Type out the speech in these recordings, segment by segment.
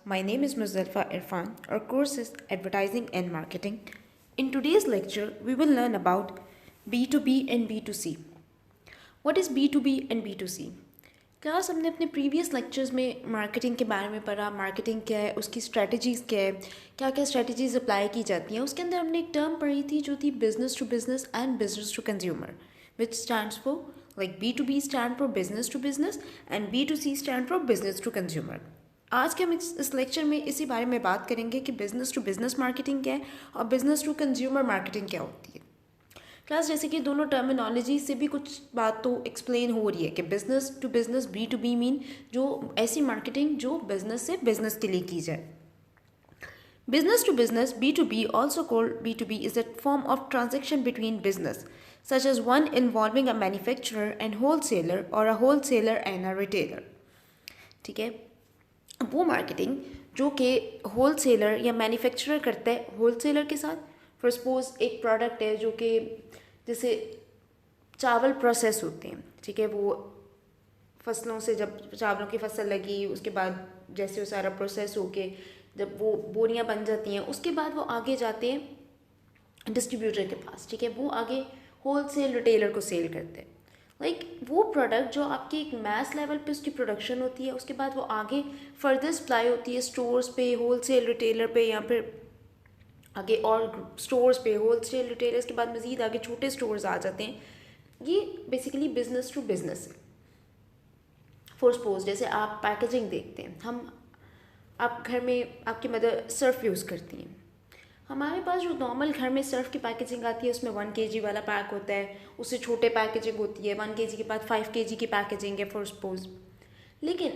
My name is Muzalfa Irfan. Our course is Advertising and Marketing. In today's lecture, we will learn about B2B and B2C. What is B2B and B2C? Class हमने अपने previous lectures में marketing के बारे में पढ़ा, marketing क्या है, उसकी स्ट्रैटेजीज़ क्या है, क्या क्या स्ट्रैटेजीज़ अप्लाई की जाती हैं। उसके अंदर हमने एक टर्म पढ़ी थी जो थी business to business and business to consumer, which stands for like B2B stand for business to business and B2C stand for business to consumer. आज के हम इस लेक्चर में इसी बारे में बात करेंगे कि बिजनेस टू बिजनेस मार्केटिंग क्या है और बिजनेस टू कंज्यूमर मार्केटिंग क्या होती है। क्लास जैसे कि दोनों टर्मिनोलॉजी से भी कुछ बात तो एक्सप्लेन हो रही है कि business to business B2B mean जो ऐसी मार्केटिंग जो बिजनेस से बिजनेस के लिए की जाए। Business to business B2B, also called B2B, is a form of transaction between business, such as one involving a manufacturer and wholesaler or a wholesaler and a retailer. ठीक है, वो marketing जो कि होलसेलर या मैन्युफैक्चरर करता है wholesaler के साथ। फॉर सपोज एक प्रोडक्ट है जो कि जैसे चावल प्रोसेस होते हैं, ठीक है, वो फसलों से जब चावलों की फसल लगी उसके बाद जैसे वो सारा प्रोसेस होके जब वो बोरियां बन जाती हैं उसके बाद वो आगे जाते हैं डिस्ट्रीब्यूटर के पास, ठीक है, वो आगे होलसेल रिटेलर को सेल करते हैं। वो प्रोडक्ट जो आपकी एक मैस लेवल पे उसकी प्रोडक्शन होती है, उसके बाद वो आगे फर्दर सप्लाई होती है स्टोर्स पे, होलसेल रिटेलर पे, या फिर आगे और स्टोर्स पे, होलसेल रिटेलर्स के बाद मज़ीद आगे छोटे स्टोर्स आ जाते हैं। ये बेसिकली बिजनेस टू बिजनेस है। फॉर सपोज जैसे आप पैकेजिंग देखते हैं, आप घर में आपकी मदर सर्फ यूज़ करती हैं, हमारे पास जो नॉर्मल घर में सर्फ की पैकेजिंग आती है उसमें 1 kg वाला पैक होता है, उससे छोटे पैकेजिंग होती है, 1 kg के बाद 5 kg की पैकेजिंग है फॉर सपोज। लेकिन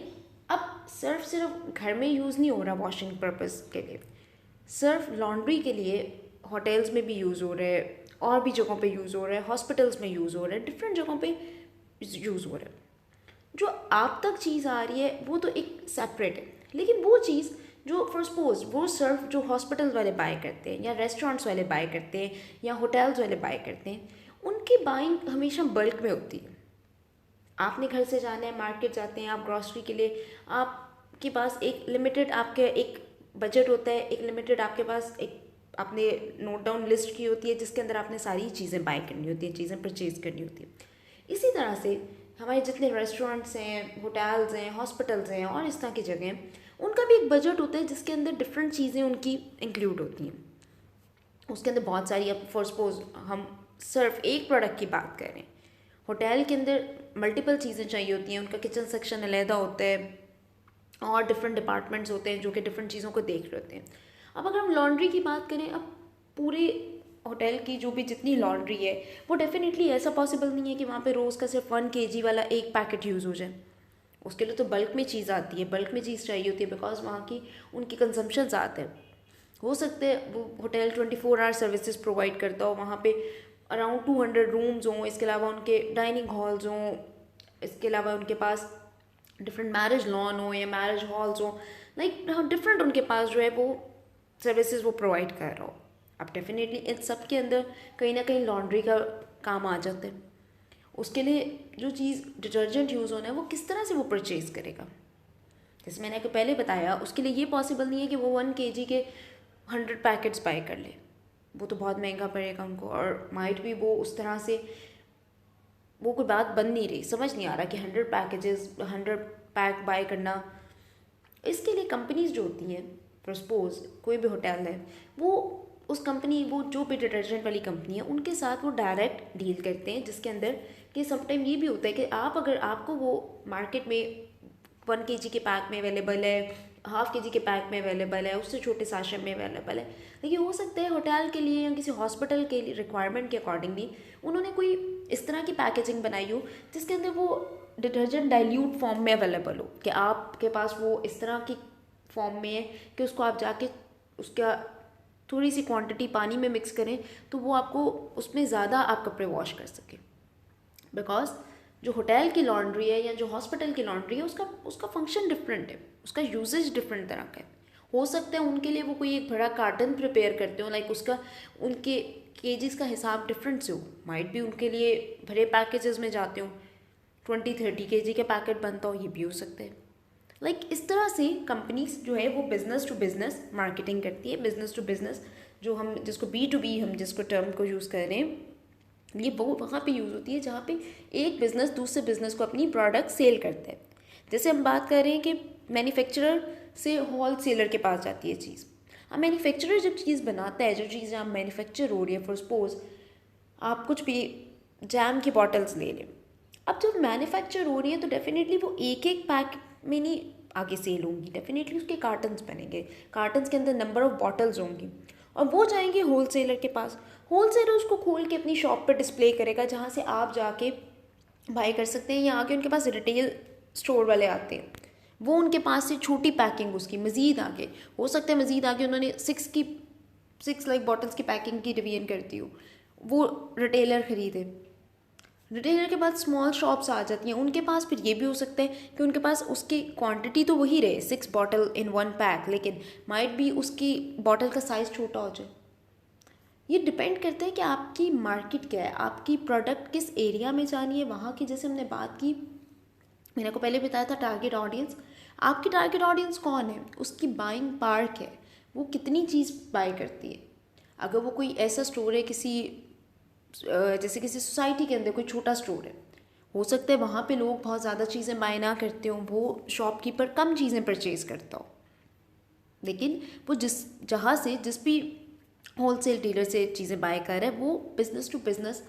अब सर्फ सिर्फ घर में यूज़ नहीं हो रहा वॉशिंग पर्पज़ के लिए, सर्फ लॉन्ड्री के लिए होटल्स में भी यूज़ हो रहा है, और भी जगहों पे यूज़ हो रहा है, हॉस्पिटल्स में यूज़ हो रहा है, डिफरेंट जगहों पे यूज़ हो रहा है। जो आप तक चीज़ आ रही है वो तो एक सेपरेट है, लेकिन वो चीज़ जो फॉर सपोज वो सर्फ जो हॉस्पिटल्स वाले बाय करते हैं या रेस्टोरेंट्स वाले बाय करते हैं या होटल्स वाले बाय करते हैं, उनकी बाइंग हमेशा बल्क में होती है। आपने घर से जाना है, मार्केट जाते हैं आप ग्रॉसरी के लिए, आपके पास एक लिमिटेड आपके एक बजट होता है, एक लिमिटेड आपके पास एक आपने नोट डाउन लिस्ट की होती है जिसके अंदर आपने सारी चीज़ें बाय करनी होती हैं, चीज़ें परचेज करनी होती है। इसी तरह से हमारे जितने रेस्टोरेंट्स हैं, होटल्स हैं, हॉस्पिटल्स हैं और इस तरह की जगह हैं, उनका भी एक बजट होता है जिसके अंदर डिफरेंट चीज़ें उनकी इंक्लूड होती हैं। उसके अंदर बहुत सारी, अब फॉर सपोज हम सिर्फ एक प्रोडक्ट की बात कर रहे हैं, होटल के अंदर मल्टीपल चीज़ें चाहिए होती हैं, उनका किचन सेक्शन अलहदा होता है और डिफरेंट डिपार्टमेंट्स होते हैं जो कि डिफरेंट चीज़ों को देख रहे होते हैं। अब अगर हम लॉन्ड्री की बात करें, अब पूरे होटल की जो भी जितनी लॉन्ड्री है वो डेफिनेटली ऐसा पॉसिबल नहीं है कि वहाँ पे रोज़ का सिर्फ 1 kg वाला एक पैकेट यूज़ हो जाए। उसके लिए तो बल्क में चीज़ आती है, बल्क में चीज़ चाहिए होती है, बिकॉज वहाँ की उनकी कंजम्पशन ज़्यादा है। हो सकते हैं वो होटल 24 आवर सर्विसेज प्रोवाइड करता हो, वहाँ पे अराउंड 200 रूम्स हों, इसके अलावा उनके डाइनिंग हॉल्स हों, इसके अलावा उनके पास डिफरेंट मैरिज लॉन हो या मैरिज हॉल्स हो, डिफरेंट उनके पास जो है वो सर्विसेज वो प्रोवाइड कर रहा हो। अब डेफिनेटली इन सब के अंदर कहीं ना कहीं लॉन्ड्री का काम आ जाता है। उसके लिए जो चीज़ डिटर्जेंट यूज़ होना है वो किस तरह से वो परचेज करेगा, जैसे मैंने आपको पहले बताया, उसके लिए ये पॉसिबल नहीं है कि वो 1 kg के 100 पैकेट्स बाय कर ले, वो तो बहुत महंगा पड़ेगा उनको, और माइट भी वो उस तरह से वो कोई बात बन नहीं रही, समझ नहीं आ रहा कि 100 पैक बाय करना। इसके लिए कंपनीज जो होती हैं, फॉर सपोज कोई भी होटल है, वो उस कंपनी, वो जो भी डिटर्जेंट वाली कंपनी है उनके साथ वो डायरेक्ट डील करते हैं, जिसके अंदर कि समटाइम ये भी होता है कि आप अगर आपको वो मार्केट में 1 kg के पैक में अवेलेबल है, ½ kg के पैक में अवेलेबल है, उससे छोटे साशे में अवेलेबल है, लेकिन हो सकता है होटल के लिए या किसी हॉस्पिटल के लिए रिक्वायरमेंट के अकॉर्डिंगली उन्होंने कोई इस तरह की पैकेजिंग बनाई हो जिसके अंदर वो डिटर्जेंट डाइल्यूट फॉर्म में अवेलेबल हो, कि आपके पास वो इस तरह की फॉर्म में है कि उसको आप जाके उसका थोड़ी सी क्वांटिटी पानी में मिक्स करें तो वो आपको उसमें ज़्यादा आप कपड़े वॉश कर सकें। बिकॉज जो होटल की लॉन्ड्री है या जो हॉस्पिटल की लॉन्ड्री है उसका उसका फंक्शन डिफरेंट है, उसका यूजेज डिफरेंट तरह का है। हो सकता है उनके लिए वो कोई एक बड़ा कार्टन प्रिपेयर करते हो, उसका उनके केजीज का हिसाब डिफरेंट से हो, माइट भी उनके लिए बड़े पैकेजेस में जाते हो, 20-30 kg के पैकेट बनता हो, ये भी हो सकते हैं। इस तरह से कंपनीज जो है वो बिजनेस टू बिजनेस मार्केटिंग करती है। बिजनेस टू बिजनेस जो हम जिसको B2B हम जिसको टर्म को यूज़ कर रहे हैं, ये वो वहाँ पे यूज़ होती है जहाँ पे एक बिज़नेस दूसरे बिज़नेस को अपनी प्रोडक्ट सेल करता है। जैसे हम बात कर रहे हैं कि मैन्युफैक्चरर से होल सेलर के पास जाती है चीज़। अब मैन्युफैक्चरर जब चीज़ बनाता है, जो चीज़ आप मैन्युफैक्चर हो रही है, फॉर सपोज आप कुछ भी जैम की बॉटल्स ले लें। अब जब मैन्युफैक्चर हो रही है तो डेफिनेटली वो एक एक पैक में नहीं आगे सेल होंगी, डेफिनेटली उसके कार्टन्स बनेंगे, कार्टन्स के अंदर नंबर ऑफ बॉटल्स होंगी और वो जाएंगे होल सेलर के पास। होल सेलर उसको खोल के अपनी शॉप पर डिस्प्ले करेगा जहाँ से आप जाके बाई कर सकते हैं, या आगे उनके पास रिटेल स्टोर वाले आते हैं, वो उनके पास से छोटी पैकिंग उसकी मज़ीद आगे हो सकता है, मज़ीद आगे उन्होंने 6 बॉटल्स की पैकिंग की डिवीजन करती हो, वो रिटेलर ख़रीदे। रिटेलर के बाद स्मॉल शॉप्स आ जाती हैं, उनके पास फिर ये भी हो सकता है कि उनके पास उसकी क्वांटिटी तो वही रहे 6 बॉटल इन 1 पैक, लेकिन माइट भी उसकी बॉटल का साइज़ छोटा हो जाए। ये डिपेंड करता है कि आपकी मार्केट क्या है, आपकी प्रोडक्ट किस एरिया में जानी है वहाँ की। जैसे हमने बात की, मैंने को पहले बताया था टारगेट ऑडियंस। आपकी टारगेट ऑडियंस कौन है, उसकी बाइंग पावर क्या है, वो कितनी चीज़ बाय करती है। अगर वो कोई ऐसा स्टोर है किसी जैसे किसी सोसाइटी के अंदर कोई छोटा स्टोर है, हो सकता है वहाँ पे लोग बहुत ज़्यादा चीज़ें बाय ना करते हों, वो शॉपकीपर कम चीज़ें परचेज़ करता हो, लेकिन वो जिस भी होल सेल डीलर से चीज़ें बाय कर रहा है वो बिज़नेस टू बिज़नेस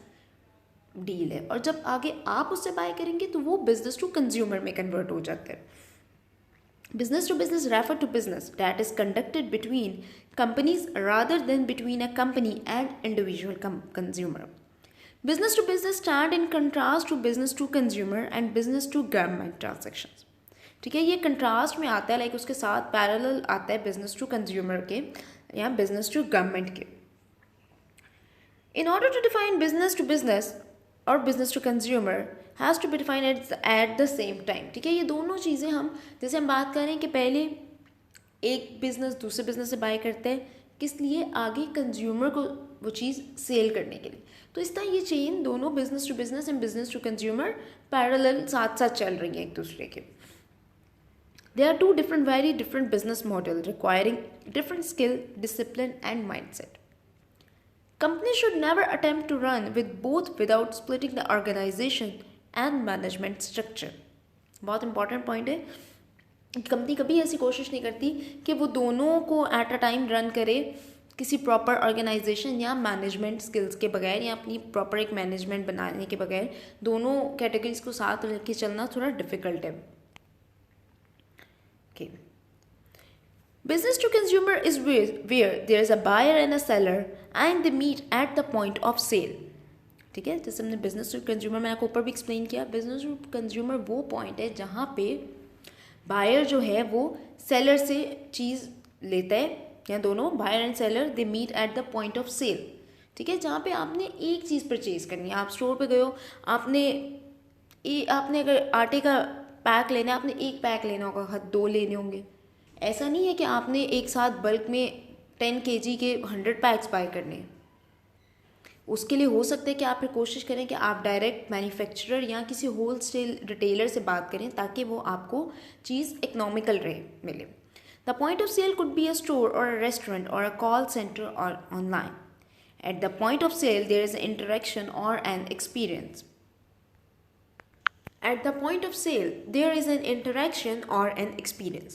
डील है, और जब आगे आप उससे बाय करेंगे तो वो बिज़नेस टू कंज्यूमर में कन्वर्ट हो जाता है। Business to business refer to business that is conducted between companies rather than between a company and individual consumer. Business to business stand in contrast to business to consumer and business to government transactions. ठीक है, ये contrast में आता है, like उसके साथ parallel आता है बिजनेस टू कंज्यूमर के या बिजनेस टू गवर्नमेंट के। In order to define business to business और business to consumer has to be defined at the same time। ठीक है, ये दोनों चीज़ें हम जैसे हम बात कर रहे हैं कि पहले एक बिज़नेस दूसरे बिज़नेस से बाय करते हैं, किस लिए, आगे कंज्यूमर को वो चीज़ सेल करने के लिए। तो इस तरह ये चेन दोनों business to business and business to consumer parallel साथ साथ चल रही हैं एक दूसरे के। There are two very different business models requiring different skill, discipline and mindset. Companies should never attempt to run with both without splitting the organization and management structure. बहुत important point है कि कंपनी कभी ऐसी कोशिश नहीं करती कि वो दोनों को एट अ टाइम रन करे किसी प्रॉपर ऑर्गेनाइजेशन या मैनेजमेंट स्किल्स के बगैर, या अपनी प्रॉपर एक मैनेजमेंट बनाने के बगैर दोनों कैटेगरीज को साथ रख के चलना थोड़ा डिफिकल्ट है। Okay. Business to consumer is where there is a buyer and a seller and they meet at the point of sale. ठीक है, जैसे हमने बिजनेस टू कंज्यूमर मैंने आपको ऊपर भी एक्सप्लेन किया, बिजनेस टू कंज्यूमर वो पॉइंट है जहाँ पे बायर जो है वो सेलर से चीज़ लेता है, या दोनों buyer and seller they meet at the point of sale. ठीक है, जहाँ पे आपने एक चीज़ परचेज करनी है, आप स्टोर पे गए हो, आपने अगर आटे का पैक लेना है, आपने एक पैक लेना होगा, 2 लेने होंगे। ऐसा नहीं है कि आपने एक साथ बल्क में 10 kg के 100 पैक्स बाय करने हैं। उसके लिए हो सकता है कि आप फिर कोशिश करें कि आप डायरेक्ट मैन्युफैक्चरर या किसी होल सेल रिटेलर से बात करें ताकि वो आपको चीज़ इकोनॉमिकल रहे मिले। The point of sale could be a store और अ रेस्टोरेंट और अ कॉल सेंटर और online. At the point of sale there is an interaction or an experience. At the point of sale, there is an interaction or an experience.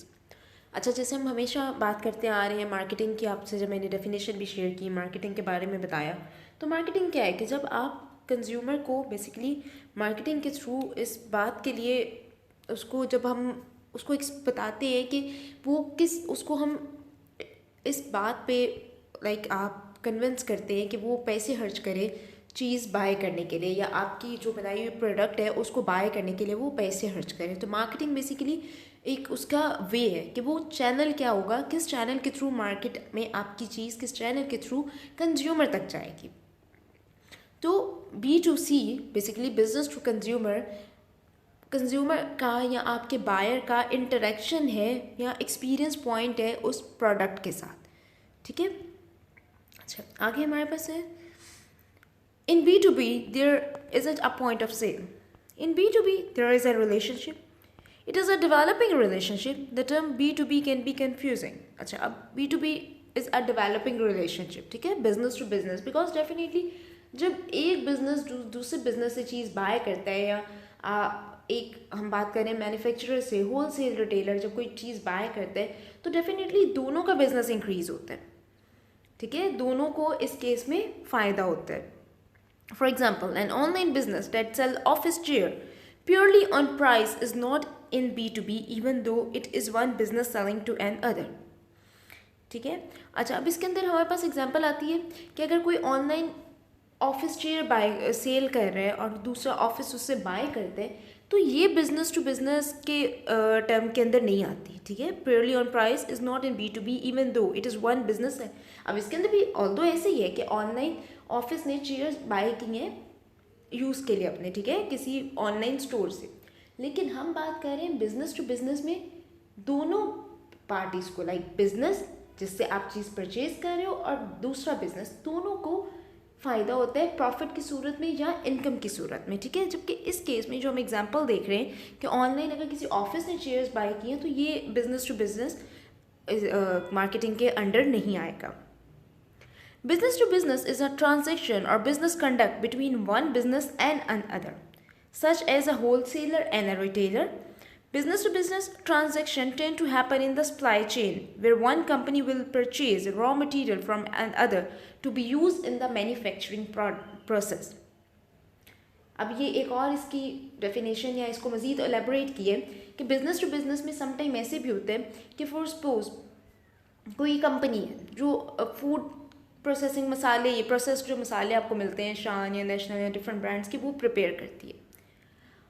अच्छा, जैसे हम हमेशा बात करते आ रहे हैं मार्केटिंग की, आपसे जब मैंने डेफिनेशन भी शेयर की, मार्केटिंग के बारे में बताया, तो मार्केटिंग क्या है कि जब आप कंज्यूमर को बेसिकली मार्केटिंग के थ्रू इस बात के लिए उसको जब हम उसको बताते हैं कि वो उसको हम इस बात पे लाइक आप कन्विंस करते हैं कि वो पैसे खर्च करे चीज़ बाय करने के लिए, या आपकी जो बनाई हुई प्रोडक्ट है उसको बाय करने के लिए वो पैसे खर्च करें। तो मार्केटिंग बेसिकली एक उसका वे है कि वो चैनल क्या होगा, किस चैनल के थ्रू मार्केट में आपकी चीज़ किस चैनल के थ्रू कंज्यूमर तक जाएगी। तो B2C basically business to consumer का या आपके बायर का इंटरेक्शन है या एक्सपीरियंस पॉइंट है उस प्रोडक्ट के साथ। ठीक है, अच्छा आगे हमारे पास है In B2B, there isn't a point of sale. In B2B, there is a relationship. It is a developing relationship. The term B2B can be confusing. अच्छा, अब B2B is a developing relationship, ठीक है, business to business, because definitely जब एक business दूसरे business से चीज़ bye करता है या एक हम बात करें मैन्युफैक्चरर से होलसेल रिटेलर जब कोई चीज़ बाय करता है तो डेफिनेटली दोनों का बिजनेस इंक्रीज होता है, ठीक है, दोनों को इस केस में फ़ायदा होता है. For example, an online business that sell office chair purely on price is not in B2B even though it is one business selling to another. ठीक है. अच्छा, अब इसके अंदर हमारे पास एग्जांपल आती है कि अगर कोई online office chair buy sell कर रहा है और दूसरा ऑफिस उससे बाय करता है तो ये बिजनेस टू बिजनेस के टर्म के अंदर नहीं आती. ठीक है. Purely on price is not in B2B even though it is one business है. अब इसके अंदर भी ऑल्दो ऐसे ही है कि ऑनलाइन ऑफिस ने चेयर्स बाय की हैं यूज़ के लिए अपने, ठीक है, किसी ऑनलाइन स्टोर से, लेकिन हम बात कर रहे हैं बिजनेस टू बिजनेस में दोनों पार्टीज़ को, लाइक बिजनेस जिससे आप चीज़ परचेज कर रहे हो और दूसरा बिजनेस, दोनों को फ़ायदा होता है प्रॉफिट की सूरत में या इनकम की सूरत में. ठीक है. जबकि इस केस में जो हम एग्जांपल देख रहे हैं कि ऑनलाइन अगर किसी ऑफिस ने चेयर्स बाय की हैं तो ये बिजनेस टू बिजनेस मार्केटिंग के अंडर नहीं आएगा. Business to business is a transaction और business conduct between one business and another such as a wholesaler and a retailer. Business to business transaction tend to happen in the supply chain where one company will purchase raw material from another to be used in the manufacturing process. अब ये एक और इसकी definition या इसको मज़ीद elaborate की है कि बिज़नेस टू बिज़नेस में समटाइम ऐसे भी होते हैं कि फॉर सपोज कोई कंपनी है जो फूड प्रोसेसिंग मसाले, ये प्रोसेस्ड जो मसाले आपको मिलते हैं शान या नेशनल या डिफरेंट ब्रांड्स के, वो प्रिपेयर करती है.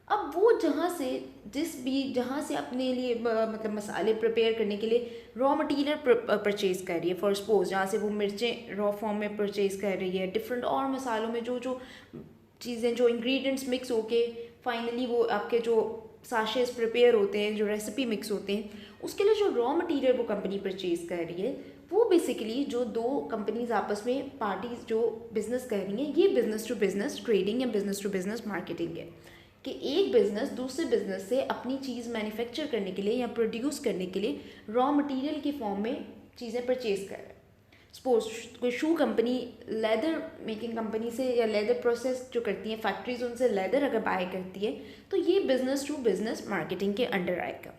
अब वो जहाँ से अपने लिए मतलब मसाले प्रिपेयर करने के लिए रॉ मटेरियल परचेज़ कर रही है, फॉर सपोज जहाँ से वो मिर्चें रॉ फॉर्म में परचेज़ कर रही है, डिफरेंट और मसालों में जो जो चीज़ें, जो इंग्रेडिएंट्स मिक्स होके फाइनली वो आपके जो साशेस प्रिपेयर होते हैं, जो रेसिपी मिक्स होते हैं, उसके लिए जो रॉ मटेरियल वो कंपनी परचेज़ कर रही है, वो बेसिकली जो दो कंपनीज आपस में पार्टीज जो बिज़नेस कर रही हैं, ये बिज़नेस टू बिज़नेस ट्रेडिंग या बिज़नेस टू बिज़नेस मार्केटिंग है कि एक बिज़नेस दूसरे बिज़नेस से अपनी चीज़ मैन्युफैक्चर करने के लिए या प्रोड्यूस करने के लिए रॉ मटेरियल की फॉर्म में चीज़ें परचेज़ कर रहा है. सपोज कोई शू कंपनी लेदर मेकिंग कंपनी से या लेदर प्रोसेस जो करती हैं फैक्ट्रीज, उनसे लेदर अगर बाय करती है तो ये बिज़नेस टू बिज़नेस मार्केटिंग के अंडर आएगा.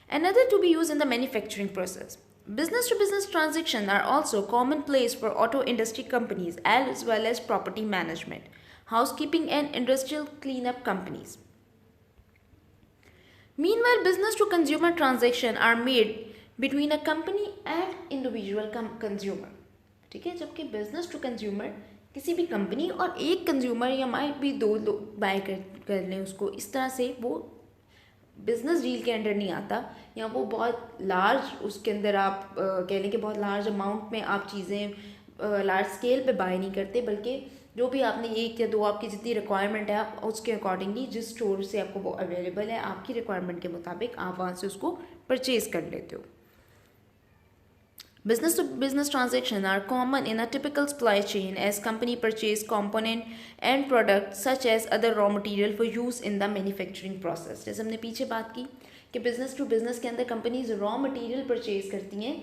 Another to be used in the manufacturing process. Business to business transactions are also commonplace for auto industry companies as well as property management, housekeeping and industrial cleanup companies. Meanwhile, business to consumer transactions are made between a company and individual consumer. ठीक है. जबकि business to consumer किसी भी company और एक consumer या might भी दो लोग बाय कर लें उसको, इस तरह से वो बिज़नेस डील के अंडर नहीं आता, या वो बहुत लार्ज उसके अंदर आप कह लें कि बहुत लार्ज अमाउंट में आप चीज़ें लार्ज स्केल पे बाय नहीं करते, बल्कि जो भी आपने एक या दो आपकी जितनी रिक्वायरमेंट है आप उसके अकॉर्डिंगली जिस स्टोर से आपको वो अवेलेबल है आपकी रिक्वायरमेंट के मुताबिक आप वहाँ से उसको परचेज़ कर लेते हो. Business to business transactions are common in a typical supply chain as company purchase component and product such as other raw material for use in the manufacturing process. जैसे हमने पीछे बात की कि बिज़नेस टू बिज़नेस के अंदर companies raw material purchase करती हैं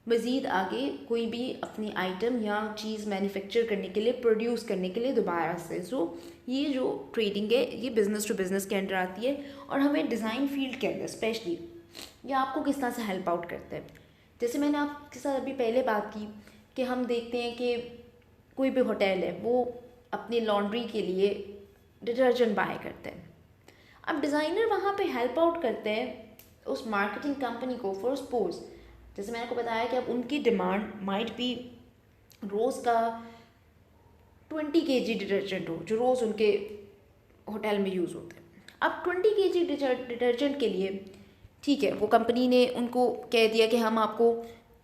मज़ीद आगे कोई भी अपनी आइटम या चीज़ मैन्युफैक्चर करने के लिए, प्रोड्यूस करने के लिए दोबारा से. सो ये जो ट्रेडिंग है ये बिज़नेस टू बिज़नेस के अंडर आती है और हमें डिज़ाइन फील्ड के अंदर स्पेशली ये आपको किस तरह से हेल्प आउट करता है. जैसे मैंने आपके साथ अभी पहले बात की कि हम देखते हैं कि कोई भी होटल है वो अपनी लॉन्ड्री के लिए डिटर्जेंट बाय करते हैं. अब डिज़ाइनर वहाँ पे हेल्प आउट करते हैं उस मार्केटिंग कंपनी को. फॉर सपोज जैसे मैंने आपको बताया कि अब उनकी डिमांड माइट भी रोज़ का 20 kg डिटर्जेंट हो जो रोज़ उनके होटल में यूज़ होता है. अब 20 kg डिटर्जेंट के लिए ठीक है, वो कंपनी ने उनको कह दिया कि हम आपको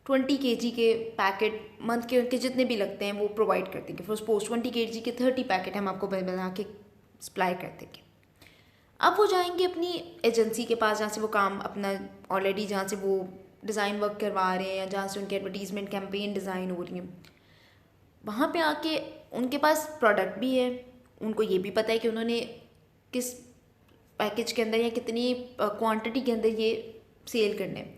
20 kg के पैकेट मंथ के उनके जितने भी लगते हैं वो प्रोवाइड कर देंगे. फॉर सपोज 20 kg के 30 पैकेट हम आपको बना के सप्लाई कर देंगे. अब वो जाएंगे अपनी एजेंसी के पास जहाँ से वो काम अपना ऑलरेडी जहाँ से वो डिज़ाइन वर्क करवा रहे हैं या जहाँ से उनकी एडवर्टीज़मेंट कैंपेन डिज़ाइन हो रही है, वहाँ पे आके उनके पास प्रोडक्ट भी है, उनको ये भी पता है कि उन्होंने किस पैकेज के अंदर या कितनी क्वांटिटी के अंदर ये सेल करने हैं।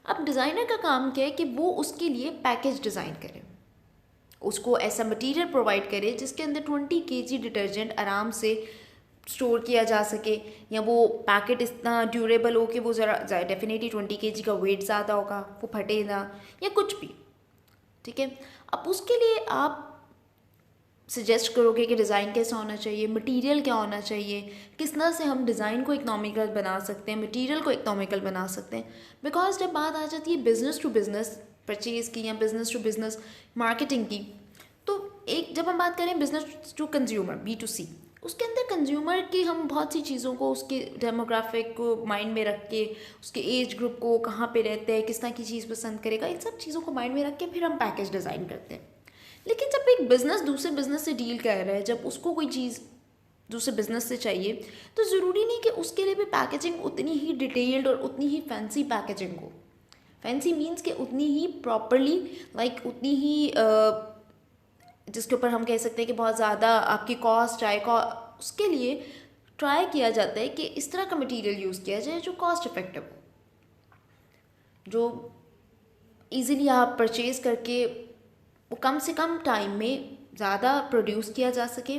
अब डिज़ाइनर का काम क्या है कि वो उसके लिए पैकेज डिज़ाइन करे, उसको ऐसा मटेरियल प्रोवाइड करे जिसके अंदर 20 kg डिटर्जेंट आराम से स्टोर किया जा सके, या वो पैकेट इतना ड्यूरेबल हो कि वो ज़रा डेफिनेटली 20 kg का वेट ज़्यादा होगा, वो फटे ना, या कुछ भी, ठीक है। अब उसके लिए आप सजेस्ट करोगे कि डिज़ाइन कैसा होना चाहिए, मटेरियल क्या होना चाहिए, किस तरह से हम डिज़ाइन को इकोनॉमिकल बना सकते हैं, मटेरियल को इकोनॉमिकल बना सकते हैं। बिकॉज जब बात आ जाती है बिज़नेस टू बिज़नेस परचेज़ की या बिज़नेस टू बिज़नेस मार्केटिंग की, तो एक जब हम बात करें बिज़नेस टू कंज्यूमर B2C, उसके अंदर कंज्यूमर की हम बहुत सी चीज़ों को, उसके डेमोग्राफिक को माइंड में रख के, उसके एज ग्रुप को, कहाँ पे रहते हैं, किस तरह की चीज़ पसंद करेगा, इन सब चीज़ों को माइंड में रख के फिर हम पैकेज डिज़ाइन करते हैं। लेकिन जब एक बिज़नेस दूसरे बिज़नेस से डील कर रहा है, जब उसको कोई चीज़ दूसरे बिज़नेस से चाहिए, तो ज़रूरी नहीं कि उसके लिए भी पैकेजिंग उतनी ही डिटेल्ड और उतनी ही फैंसी पैकेजिंग हो। फैंसी मीन्स कि उतनी ही प्रॉपरली, लाइक उतनी ही जिसके ऊपर हम कह सकते हैं कि बहुत ज़्यादा आपकी कॉस्ट आए, उसके लिए ट्राई किया जाता है कि इस तरह का मटेरियल यूज़ किया जाए जो कॉस्ट इफ़ेक्टिव हो, जो ईज़िली आप परचेज़ करके वो कम से कम टाइम में ज़्यादा प्रोड्यूस किया जा सके,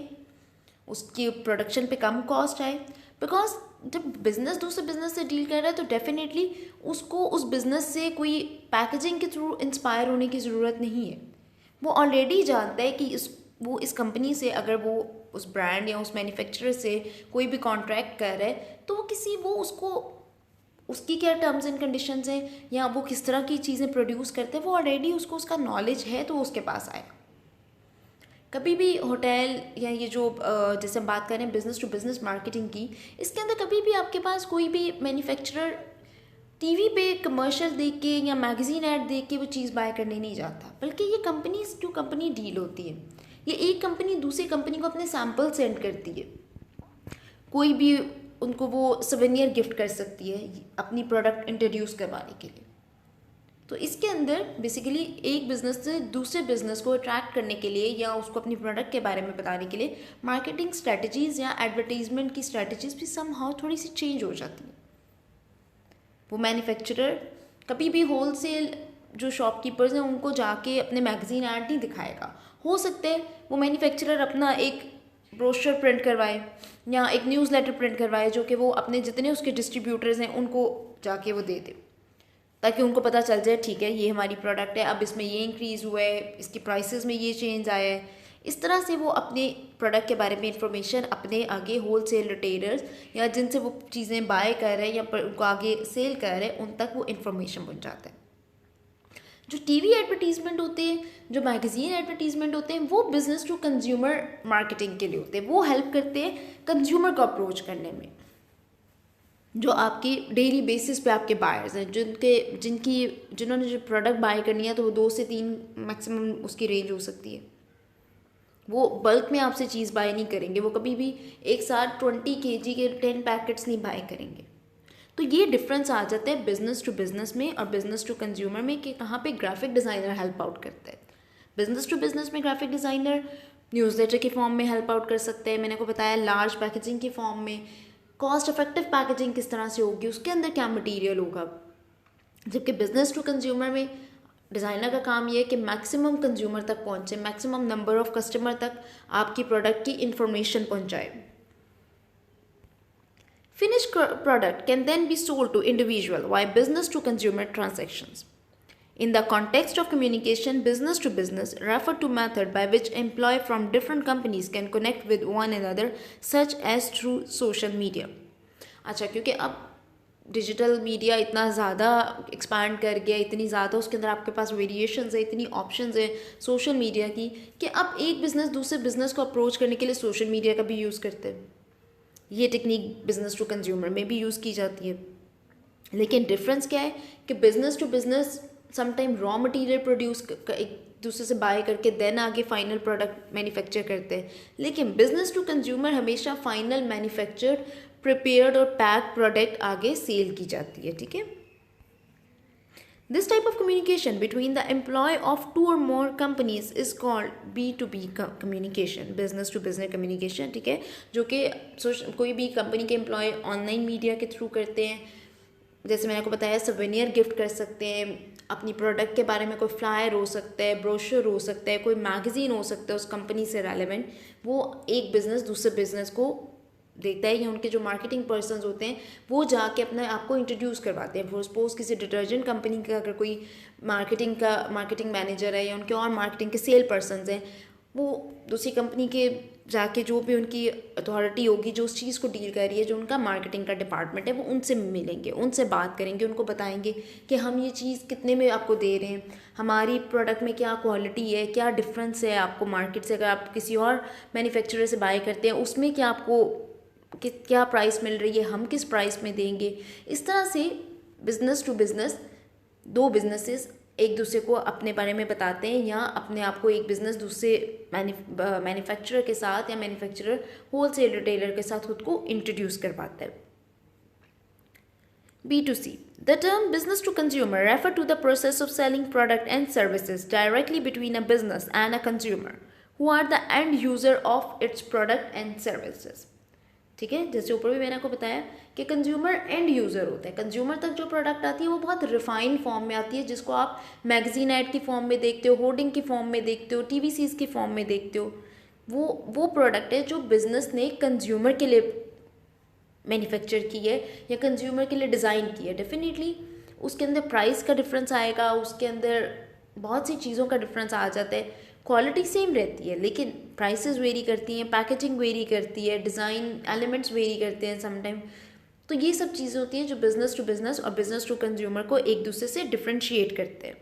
उसकी प्रोडक्शन पे कम कॉस्ट आए। बिकॉज जब बिज़नेस दूसरे बिज़नेस से डील कर रहा है तो डेफिनेटली उसको उस बिज़नेस से कोई पैकेजिंग के थ्रू इंस्पायर होने की ज़रूरत नहीं है। वो ऑलरेडी जानता है कि वो इस कंपनी से, अगर वो उस ब्रांड या उस मैन्युफैक्चरर से कोई भी कॉन्ट्रैक्ट कर रहा है, तो वो उसको उसकी क्या टर्म्स एंड कंडीशंस हैं या वो किस तरह की चीज़ें प्रोड्यूस करते हैं, वो ऑलरेडी उसको उसका नॉलेज है, तो उसके पास आएगा। कभी भी होटल या ये जो जैसे हम बात करें बिज़नेस टू बिज़नेस मार्केटिंग की, इसके अंदर कभी भी आपके पास कोई भी मैन्युफैक्चरर टीवी पे कमर्शियल देख के या मैगज़ीन ऐड देख के वो चीज़ बाय करने नहीं जाता, बल्कि ये कंपनी टू कंपनी डील होती है। ये एक कंपनी दूसरी कंपनी को अपने सैंपल सेंड करती है, कोई भी उनको वो सवेनियर गिफ्ट कर सकती है अपनी प्रोडक्ट इंट्रोड्यूस करवाने के लिए। तो इसके अंदर बेसिकली एक बिज़नेस से दूसरे बिज़नेस को अट्रैक्ट करने के लिए या उसको अपनी प्रोडक्ट के बारे में बताने के लिए मार्केटिंग स्ट्रैटेजीज़ या एडवर्टीजमेंट की स्ट्रैटेजीज़ भी समहाउ थोड़ी सी चेंज हो जाती हैं। वो मैन्युफैक्चरर कभी भी होलसेल जो शॉपकीपर्स हैं उनको जाके अपने मैगज़ीन ऐड नहीं दिखाएगा। हो सकता है वो मैन्युफैक्चरर अपना एक ब्रोशर प्रिंट करवाए या एक न्यूज़लेटर प्रिंट करवाए, जो कि वो अपने जितने उसके डिस्ट्रीब्यूटर्स हैं उनको जाके वो दे दे, ताकि उनको पता चल जाए ठीक है ये हमारी प्रोडक्ट है, अब इसमें ये इंक्रीज़ हुआ है, इसकी प्राइसेस में ये चेंज आया है। इस तरह से वो अपने प्रोडक्ट के बारे में इंफॉर्मेशन अपने आगे होलसेल रिटेलर्स या जिनसे वो चीज़ें बाय कर रहे हैं या उनको आगे सेल कर रहे हैं उन तक वो इन्फॉर्मेशन पहुँच जाता है। जो टीवी एडवर्टीजमेंट होते हैं, जो मैगज़ीन एडवर्टीजमेंट होते हैं, वो बिज़नेस टू कंज्यूमर मार्केटिंग के लिए होते हैं। वो हेल्प करते हैं कंज्यूमर को अप्रोच करने में, जो आपकी डेली बेसिस पे आपके बायर्स हैं, जिन्होंने जो प्रोडक्ट बाय करनी है, तो वो 2 से 3 मैक्सिमम उसकी रेंज हो सकती है। वो बल्क में आपसे चीज़ बाय नहीं करेंगे, वो कभी भी एक साथ 20 kg के 10 पैकेट्स नहीं बाय करेंगे। तो ये डिफरेंस आ जाता है बिज़नेस टू बिज़नेस में और बिज़नेस टू कंज्यूमर में कि कहाँ पे ग्राफिक डिज़ाइनर हेल्प आउट करता है। बिज़नेस टू बिज़नेस में ग्राफिक डिज़ाइनर न्यूज़लेटर के फॉर्म में हेल्प आउट कर सकते हैं, मैंने को बताया लार्ज पैकेजिंग के फॉर्म में, कॉस्ट इफेक्टिव पैकेजिंग किस तरह से होगी, उसके अंदर क्या मटीरियल होगा। जबकि बिज़नेस टू कंज्यूमर में डिज़ाइनर का काम ये है कि मैक्सिमम कंज्यूमर तक पहुँचे, मैक्सिमम नंबर ऑफ कस्टमर तक आपकी प्रोडक्ट की इंफॉर्मेशन पहुँचाए। Finished product can then be sold to individual via business to consumer transactions. In the context of communication, business to business refer to method by which employees from different companies can connect with one another, such as through social media. अच्छा, क्योंकि अब digital media इतना ज़्यादा expand कर गया, इतनी ज़्यादा उसके अंदर आपके पास वेरिएशंस है, इतनी ऑप्शंस है सोशल मीडिया की, कि अब एक बिज़नेस दूसरे बिज़नेस को अप्रोच करने के लिए सोशल मीडिया का भी यूज़ करते हैं। ये टेक्निक बिज़नेस टू कंज्यूमर में भी यूज़ की जाती है। लेकिन डिफरेंस क्या है कि business to business sometime raw material produce एक दूसरे से बाय करके देन आगे फाइनल प्रोडक्ट मैन्युफैक्चर करते हैं, लेकिन बिज़नेस टू कंज्यूमर हमेशा फाइनल मैन्युफैक्चर्ड प्रिपेयर्ड और पैक प्रोडक्ट आगे सेल की जाती है। ठीक है, This type of communication between the employee of two or more companies is called B2B communication, business to business communication, ठीक है, जो कि कोई भी कंपनी के एम्प्लॉय ऑनलाइन मीडिया के थ्रू करते हैं। जैसे मैंने आपको बताया, सवेनियर गिफ्ट कर सकते हैं, अपनी प्रोडक्ट के बारे में कोई फ्लायर हो सकता है, ब्रोशर हो सकता है, कोई मैगजीन हो सकता है उस कंपनी से रेलेवेंट, वो एक बिज़नेस दूसरे बिज़नेस को देखता है, या उनके जो मार्केटिंग पर्सनस होते हैं वो जाके अपने आप को इंट्रोड्यूस करवाते हैं। फॉर सपोज किसी डिटर्जेंट कंपनी का अगर कोई मार्केटिंग मैनेजर है या उनके और मार्केटिंग के सेल पर्सनस हैं, वो दूसरी कंपनी के जाके जो भी उनकी अथॉरिटी होगी जो उस चीज़ को डील कर रही है, जो उनका मार्केटिंग का डिपार्टमेंट है, वो उनसे मिलेंगे, उनसे बात करेंगे, उनको बताएंगे कि हम ये चीज़ कितने में आपको दे रहे हैं, हमारी प्रोडक्ट में क्या क्वालिटी है, क्या डिफरेंस है आपको मार्केट से, अगर आप किसी और मैन्युफैक्चरर से बाय करते हैं उसमें क्या आपको क्या प्राइस मिल रही है, हम किस प्राइस में देंगे। इस तरह से बिज़नेस टू बिज़नेस दो बिजनेसेस एक दूसरे को अपने बारे में बताते हैं, या अपने आप को एक बिज़नेस दूसरे मैन्युफैक्चरर के साथ या मैन्युफैक्चरर होलसेल रिटेलर के साथ खुद को इंट्रोड्यूस करवाता है। B2C. The term business to consumer refer to the process of selling product and services directly between a business and a consumer who are the end user of its product and services. ठीक है, जैसे ऊपर भी मैंने आपको बताया कि consumer end user होता है। कंज्यूमर तक जो प्रोडक्ट आती है वो बहुत रिफाइंड फॉर्म में आती है, जिसको आप मैगजीन ऐड की फॉर्म में देखते हो, होर्डिंग की फॉर्म में देखते हो, टीवीसीज की फॉर्म में देखते हो। वो प्रोडक्ट है जो बिज़नेस ने कंज्यूमर के लिए मैन्युफैक्चर की है या कंज्यूमर के लिए डिज़ाइन की है। डेफिनेटली उसके अंदर प्राइस का डिफरेंस आएगा, उसके अंदर बहुत सी चीज़ों का डिफरेंस आ जाता है। क्वालिटी सेम रहती है लेकिन प्राइसेस वेरी करती हैं, पैकेजिंग वेरी करती है, डिज़ाइन एलिमेंट्स वेरी करते हैं समटाइम। तो ये सब चीज़ें होती हैं जो बिज़नेस टू बिज़नेस और बिज़नेस टू कंज्यूमर को एक दूसरे से डिफ्रेंशिएट करते हैं।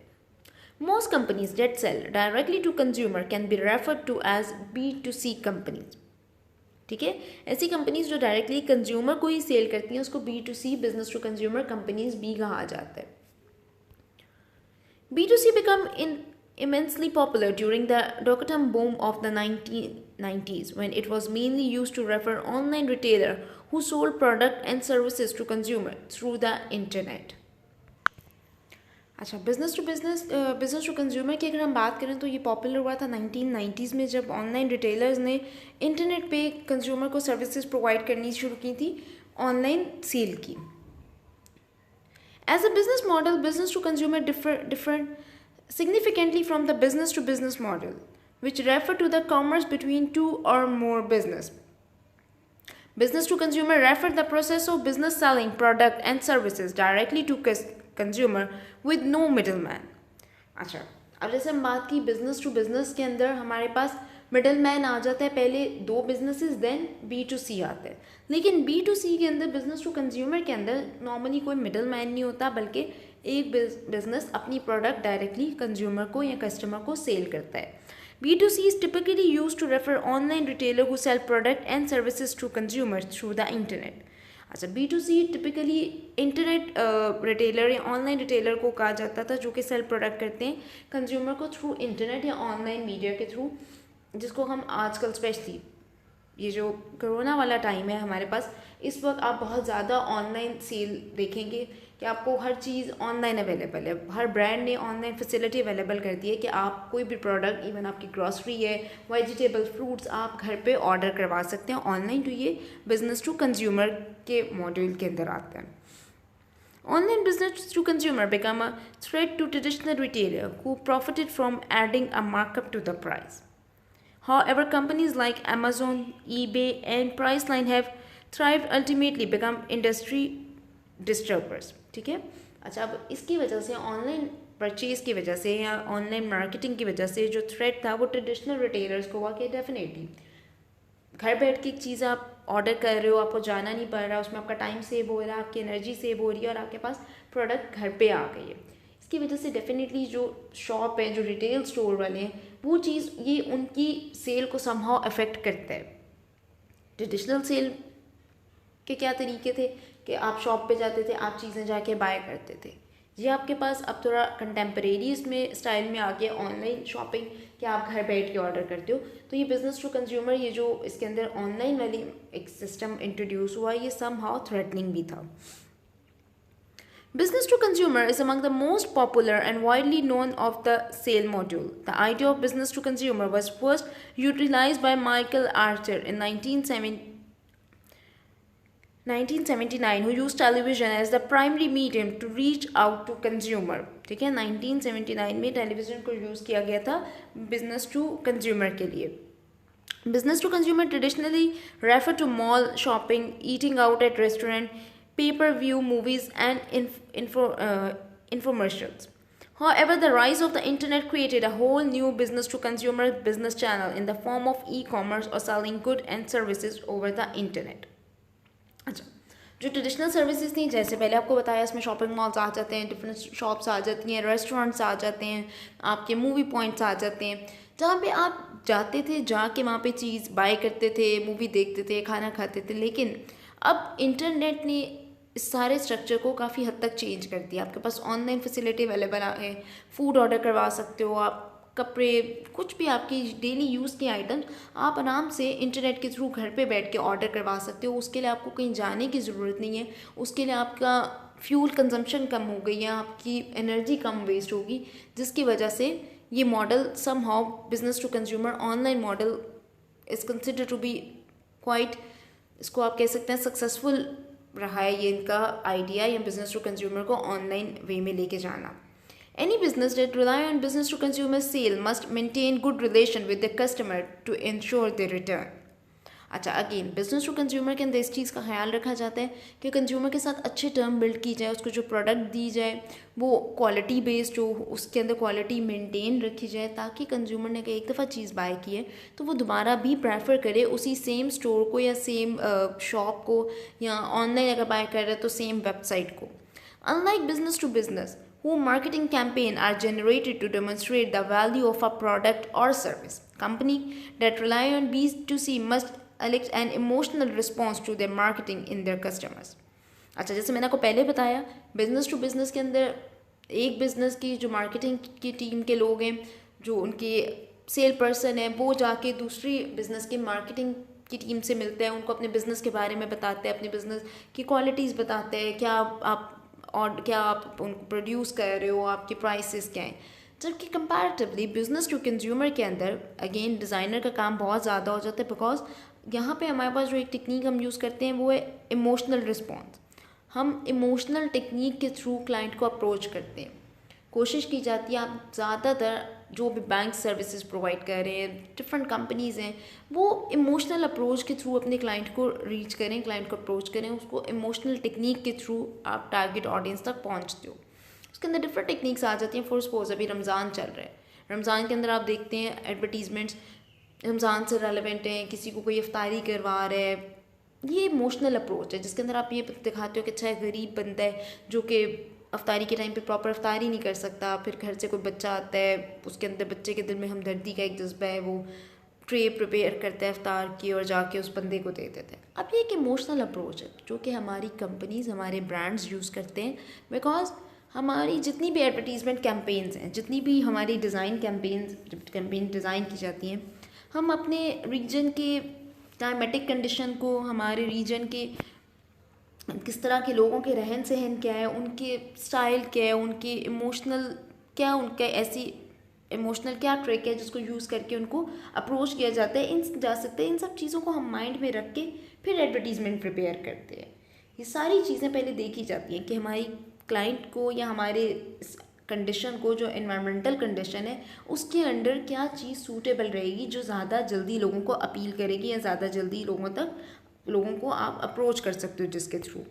Most companies that sell directly to consumer can be referred to as B2C companies. ठीक है, ऐसी कंपनीज जो डायरेक्टली कंज्यूमर को ही सेल करती हैं उसको B2C business to consumer companies भी कहा जाता है। B2C become immensely popular during the dot-com boom of the 1990s when it was mainly used to refer online retailer who sold product and services to consumer through the internet. अच्छा, business to consumer की अगर हम बात करें तो ये popular हुआ था 1990s में, जब ऑनलाइन रिटेलर्स ने इंटरनेट पे कंज्यूमर को सर्विसेज प्रोवाइड करनी शुरू की थी ऑनलाइन सेल की। As a business model, business to consumer different significantly from the business to business model, which refer to the commerce between two or more business. Business to consumer refer the process of business selling product and services directly to consumer with no middleman. अच्छा, अब जैसे हम बात की business to business के अंदर हमारे पास middle man आ जाता है, पहले दो बिजनेसेस देन B2C आता है। लेकिन B2C के अंदर बिजनेस टू कंज्यूमर के अंदर नॉर्मली कोई मिडल मैन नहीं होता, बल्कि एक बिजनेस अपनी प्रोडक्ट डायरेक्टली कंज्यूमर को या कस्टमर को सेल करता है। B2C is typically used to refer online retailer who sell product and services to consumers through the internet. अच्छा, B2C टिपिकली इंटरनेट रिटेलर या ऑनलाइन रिटेलर को कहा जाता था जो कि सेल प्रोडक्ट करते हैं कंज्यूमर को थ्रू इंटरनेट या ऑनलाइन मीडिया के थ्रू, जिसको हम आजकल स्पेशली ये जो कोरोना वाला टाइम है हमारे पास, इस वक्त आप बहुत ज़्यादा ऑनलाइन सेल देखेंगे कि आपको हर चीज़ ऑनलाइन अवेलेबल है। हर ब्रांड ने ऑनलाइन फैसिलिटी अवेलेबल कर दी है कि आप कोई भी प्रोडक्ट, इवन आपकी ग्रॉसरी है, वेजिटेबल, फ्रूट्स, आप घर पे ऑर्डर करवा सकते हैं ऑनलाइन। तो ये बिजनेस टू कंज्यूमर के मॉड्यूल के अंदर आता है। Online business to consumer become a threat to traditional retailer who profited from adding a markup to the price. However, companies like Amazon, eBay, and Priceline have thrived, ultimately become industry disturbers. ठीक है, अच्छा, अब इसकी वजह से online purchase की वजह से या ऑनलाइन मार्केटिंग की वजह से जो थ्रेट था वो ट्रेडिशनल रिटेलर्स को हुआ कि डेफिनेटली घर बैठ के एक चीज़ आप ऑर्डर कर रहे हो, आपको जाना नहीं पड़ रहा, उसमें आपका टाइम सेव हो रहा है, आपकी एनर्जी सेव हो रही है और आपके पास प्रोडक्ट घर पे आ गई है। इसकी वजह से डेफिनेटली जो शॉप है, जो रिटेल स्टोर वाले हैं, वो चीज़ ये उनकी सेल को समहाउ अफेक्ट करता है। ट्रेडिशनल सेल के क्या तरीके थे कि आप शॉप पे जाते थे, आप चीज़ें जाके बाय करते थे। ये आपके पास अब थोड़ा कंटेम्प्रेरी इसमें स्टाइल में आ गया ऑनलाइन शॉपिंग कि आप घर बैठ के ऑर्डर करते हो। तो ये बिज़नेस टू कंज्यूमर, ये जो इसके अंदर ऑनलाइन वाली एक सिस्टम इंट्रोड्यूस हुआ, ये समहाउ थ्रेटनिंग भी था। Business to consumer is among the most popular and widely known of the sale module. The idea of business to consumer was first utilized by Michael Archer in 1979, who used television as the primary medium to reach out to consumer. ठीक है, 1979 में television को use किया गया था business to consumer के लिए. Business to consumer traditionally refer to mall shopping, eating out at restaurant, pay-per-view movies, and infomercials. However, the rise of the internet created a whole new business to consumer business channel in the form of e-commerce or selling goods and services over the internet. अच्छा, जो traditional services थी, जैसे पहले आपको बताया, इसमें shopping malls आ जाते हैं, डिफरेंट शॉप्स आ जाती हैं, रेस्टोरेंट्स आ जाते हैं, आपके मूवी पॉइंट्स आ जाते हैं, जहाँ पे आप जाते थे, जाके वहाँ पे चीज़ बाय करते थे, मूवी देखते थे, खाना खाते थे. लेकिन अब इंटरनेट ने इस सारे स्ट्रक्चर को काफ़ी हद तक चेंज कर दिया. आपके पास ऑनलाइन फैसिलिटी अवेलेबल है, फूड ऑर्डर करवा सकते हो आप, कपड़े, कुछ भी आपकी डेली यूज़ के आइटम्स आप आराम से इंटरनेट के थ्रू घर पे बैठ के ऑर्डर करवा सकते हो. उसके लिए आपको कहीं जाने की ज़रूरत नहीं है. उसके लिए आपका फ्यूल कंजम्पशन कम हो गई है, आपकी एनर्जी कम वेस्ट होगी, जिसकी वजह से ये model somehow business to consumer online model is consider to be quite, इसको आप कह सकते हैं सक्सेसफुल रहा है ये इनका आइडिया या बिजनेस टू कंज्यूमर को ऑनलाइन वे में लेके जाना. Any business that rely on business to consumer sale must maintain good relation with the customer to ensure their return. अच्छा, अगेन बिजनेस टू कंज्यूमर के अंदर इस चीज़ का ख्याल रखा जाता है कि कंज्यूमर के साथ अच्छे टर्म बिल्ड की जाए, उसको जो प्रोडक्ट दी जाए वो क्वालिटी बेस्ड हो, उसके अंदर क्वालिटी मेंटेन रखी जाए, ताकि कंज्यूमर ने एक दफ़ा चीज़ बाय की है तो वो दोबारा भी प्रेफर करे उसी सेम स्टोर को या सेम शॉप को, या ऑनलाइन अगर बाय कर रहे हैं तो सेम वेबसाइट को. Unlike business to business, whose marketing campaign are generated to demonstrate the value of a product or service, company that rely on B2C must elect an emotional response to their marketing in their customers. अच्छा, जैसे मैंने आपको पहले बताया, business to business के अंदर एक business की जो मार्केटिंग की टीम के लोग हैं, जो उनके सेल पर्सन हैं, वो जाके दूसरी बिजनेस के मार्केटिंग की टीम से मिलते हैं, उनको अपने बिजनेस के बारे में बताते हैं, अपने बिजनेस की क्वालिटीज़ बताते हैं, क्या आप उनको प्रोड्यूस कर रहे हो, आपके प्राइसेस क्या हैं. जबकि कंपैरेटिवली बिजनेस टू कंज्यूमर के अंदर अगेन डिज़ाइनर का काम बहुत ज़्यादा हो जाता है, बिकॉज यहाँ पे हमारे पास जो एक टेक्निक हम यूज़ करते हैं वो है इमोशनल रिस्पॉन्स. हम इमोशनल टेक्निक के थ्रू क्लाइंट को अप्रोच करते हैं. कोशिश की जाती है आप ज़्यादातर जो भी बैंक सर्विसेज प्रोवाइड कर रहे हैं, डिफरेंट कंपनीज़ हैं, वो इमोशनल अप्रोच के थ्रू अपने क्लाइंट को रीच करें, क्लाइंट को अप्रोच करें, उसको इमोशनल टेक्निक के थ्रू आप टारगेट ऑडियंस तक पहुंचते हो. उसके अंदर डिफरेंट टेक्निक्स आ जाती हैं. फॉर सपोज अभी रमज़ान चल रहा है, रमज़ान के अंदर आप देखते हैं एडवर्टीजमेंट्स रमज़ान से रेलेवेंट हैं, किसी को कोई इफ्तारी करवा रहा है, ये इमोशनल अप्रोच है जिसके अंदर आप ये दिखाते हो कि अच्छा गरीब बंदा है जो कि अफ्तारी के टाइम पे प्रॉपर अफ्तारी नहीं कर सकता, फिर घर से कोई बच्चा आता है, उसके अंदर बच्चे के दिल में हमदर्दी का एक जज्बा है, वो ट्रे प्रिपेयर करता है अफ्तार की और जाके उस बंदे को दे देते हैं. अब ये एक इमोशनल अप्रोच है जो कि हमारी कंपनीज, हमारे ब्रांड्स यूज़ करते हैं, बिकॉज हमारी जितनी भी एडवर्टीज़मेंट कैंपेन्स हैं, जितनी भी हमारी डिज़ाइन कैंपेन डिज़ाइन की जाती हैं, हम अपने रीजन के क्लाइमेटिक कंडीशन को, हमारे रीजन के किस तरह के लोगों के रहन सहन क्या है, उनके स्टाइल क्या है, उनके इमोशनल क्या, उनका ऐसी इमोशनल क्या ट्रिक है जिसको यूज़ करके उनको अप्रोच किया जाता है, इन सब चीज़ों को हम माइंड में रख के फिर एडवर्टीज़मेंट प्रिपेयर करते हैं. ये सारी चीज़ें पहले देखी जाती हैं कि हमारी क्लाइंट को या हमारे कंडीशन को, जो एनवायरमेंटल कंडीशन है, उसके अंडर क्या चीज़ सूटेबल रहेगी जो ज़्यादा जल्दी लोगों को अपील करेगी या ज़्यादा जल्दी लोगों को आप अप्रोच कर सकते हो जिसके through.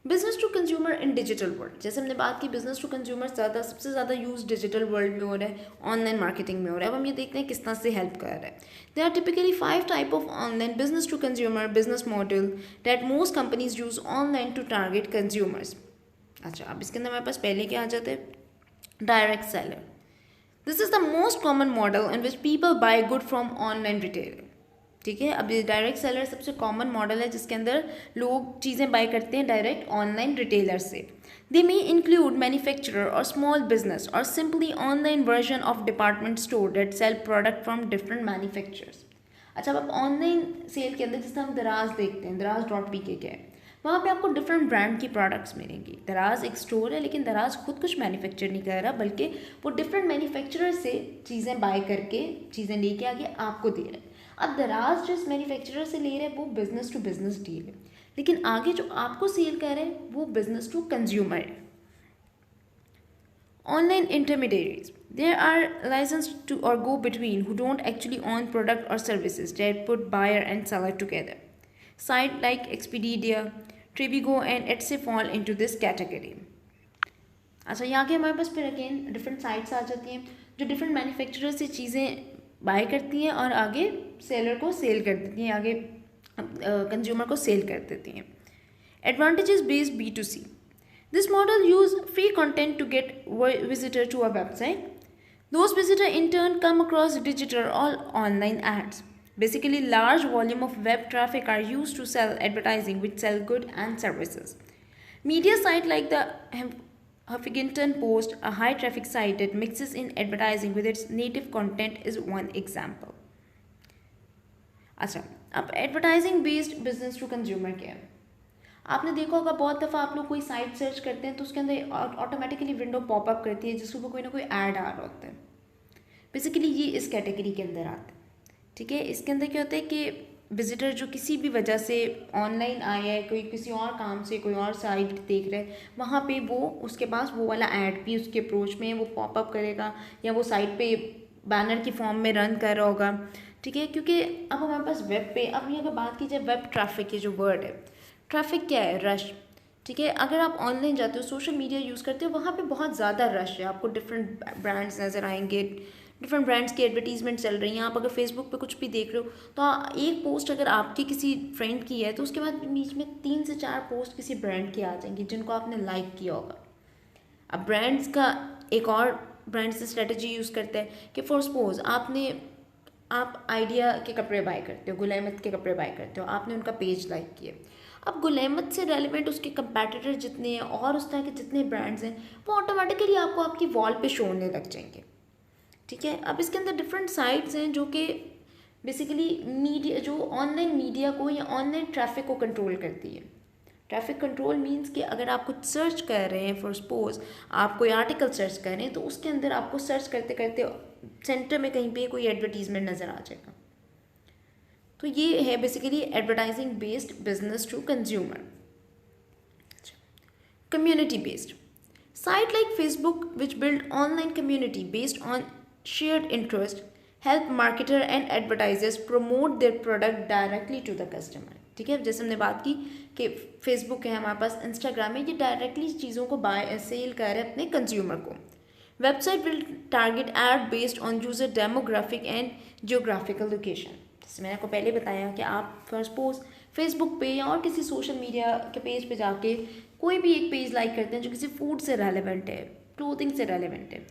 Business to consumer in digital world, जैसे हमने बात की बिजनेस टू कंज्यूमर सबसे ज़्यादा यूज़ डिजिटल वर्ल्ड में हो रहा है, ऑनलाइन मार्केटिंग में हो रहा है. अब हम ये देखते हैं किस तरह से हेल्प कर रहा है. There are typically 5 type of online business to consumer business model that most companies use online to target consumers. अच्छा, अब इसके अंदर हमारे पास पहले क्या आ जाता है, direct seller. This is the most common model in which people buy good from online retailer. ठीक है, अब ये डायरेक्ट सेलर सबसे कॉमन मॉडल है जिसके अंदर लोग चीज़ें बाय करते हैं डायरेक्ट ऑनलाइन रिटेलर से. दे मे इंक्लूड मैन्युफैक्चरर और स्मॉल बिजनेस और simply online version of department store that sell product from different manufacturers. अच्छा, अब ऑनलाइन सेल के अंदर जिससे हम दराज देखते हैं, दराज.pk क्या है, वहाँ पे आपको डिफरेंट ब्रांड की प्रोडक्ट्स मिलेंगी। दराज एक स्टोर है, लेकिन दराज खुद कुछ मैन्युफैक्चर नहीं कर रहा, बल्कि वो डिफरेंट मैन्युफैक्चरर से चीज़ें बाय करके चीज़ें लेके आगे आपको दे रहा है। अब दराज जिस मैन्युफैक्चरर से ले रहे हैं वो बिजनेस टू बिजनेस डील है, लेकिन आगे जो आपको सेल कर रहे हैं वो बिजनेस टू कंज्यूमर है। Online intermediaries. There are licensed to or go between who don't actually own product or services that put buyer and seller together. Sites like Expedia, Tribigo and Etsy fall into this category. अच्छा, यहाँ के हमारे पास फिर again different sites आ जाती हैं जो different manufacturer से चीज़ें बाय करती हैं और आगे सेलर को सेल कर देती हैं, आगे कंज्यूमर को सेल कर देती हैं। Advantages based B2C. This model use free content to get visitor to a website. Those visitors in turn come across digital or online ads. Basically, large volume of web traffic are used to sell advertising which sell goods and services. Media site like the Huffington Post, a high traffic site that mixes in advertising with its native content, is one example. अच्छा, अब advertising based business to consumer क्या है? आपने देखा होगा बहुत दफ़ा आप लोग कोई साइट सर्च करते हैं तो उसके अंदर ऑटोमेटिकली विंडो पॉपअप करती है जिसके ऊपर कोई ना कोई ऐड आ रहा होता है। बेसिकली ये इस कैटेगरी के अंदर आता है। ठीक है, इसके अंदर क्या होता है कि विजिटर जो किसी भी वजह से ऑनलाइन आया है, कोई किसी और काम से कोई और साइट देख रहा है, वहाँ पे वो उसके पास वो वाला ऐड भी उसके अप्रोच में वो पॉपअप करेगा या वो साइट पे बैनर की फॉर्म में रन कर रहा होगा। ठीक है, क्योंकि अब हमारे पास वेब पे, अब ये अगर बात की जाए वेब ट्रैफिक, ये जो वर्ड है ट्रैफिक क्या है? रश। ठीक है, अगर आप ऑनलाइन जाते हो, सोशल मीडिया यूज़ करते हो, वहाँ पे बहुत ज़्यादा रश है, आपको डिफरेंट ब्रांड्स नज़र आएंगे, डिफरेंट ब्रांड्स की एडवर्टीजमेंट चल रही हैं। आप अगर फेसबुक पे कुछ भी देख रहे हो तो एक पोस्ट अगर आपकी किसी फ्रेंड की है तो उसके बाद बीच में 3 से 4 पोस्ट किसी ब्रांड की आ जाएंगी जिनको आपने लाइक किया होगा। अब ब्रांड्स का एक और ब्रांड से स्ट्रेटजी यूज़ करता है कि फॉर सपोज आप आइडिया के कपड़े बाय करते हो, गुल अहमद के कपड़े बाय करते हो, आपने उनका पेज लाइक किया। अब गुल अहमद से रेलिवेंट उसके कंपैटिटर जितने हैं और उस तरह के जितने ब्रांड्स हैं वो ऑटोमेटिकली आपको आपकी वॉल पे शो होने लग जाएंगे। ठीक है, अब इसके अंदर डिफरेंट साइट्स हैं जो कि बेसिकली मीडिया, जो ऑनलाइन मीडिया को या ऑनलाइन ट्रैफिक को कंट्रोल करती है। ट्रैफिक कंट्रोल मीन्स कि अगर आप कुछ सर्च कर रहे हैं, फॉर सपोज आप कोई आर्टिकल सर्च कर रहे हैं तो उसके अंदर आपको सर्च करते करते सेंटर में कहीं पे कोई एडवर्टीजमेंट नज़र आ जाएगा। तो ये है basically advertising based business to consumer. Community based site like Facebook which build online community based on shared interest help marketer and advertisers promote their product directly to the customer। ठीक है, जैसे हमने बात की कि फेसबुक है हमारे पास, Instagram है, ये डायरेक्टली चीज़ों को बाय सेल कर रहे हैं अपने कंज्यूमर को। Website will target ad based on user demographic and geographical location. जैसे मैंने आपको पहले बताया कि आप फॉर सपोज फेसबुक पे या और किसी सोशल मीडिया के पेज पे जाके कोई भी एक पेज लाइक करते हैं जो किसी फूड से रेलिवेंट है, क्लोथिंग से रेलिवेंट है,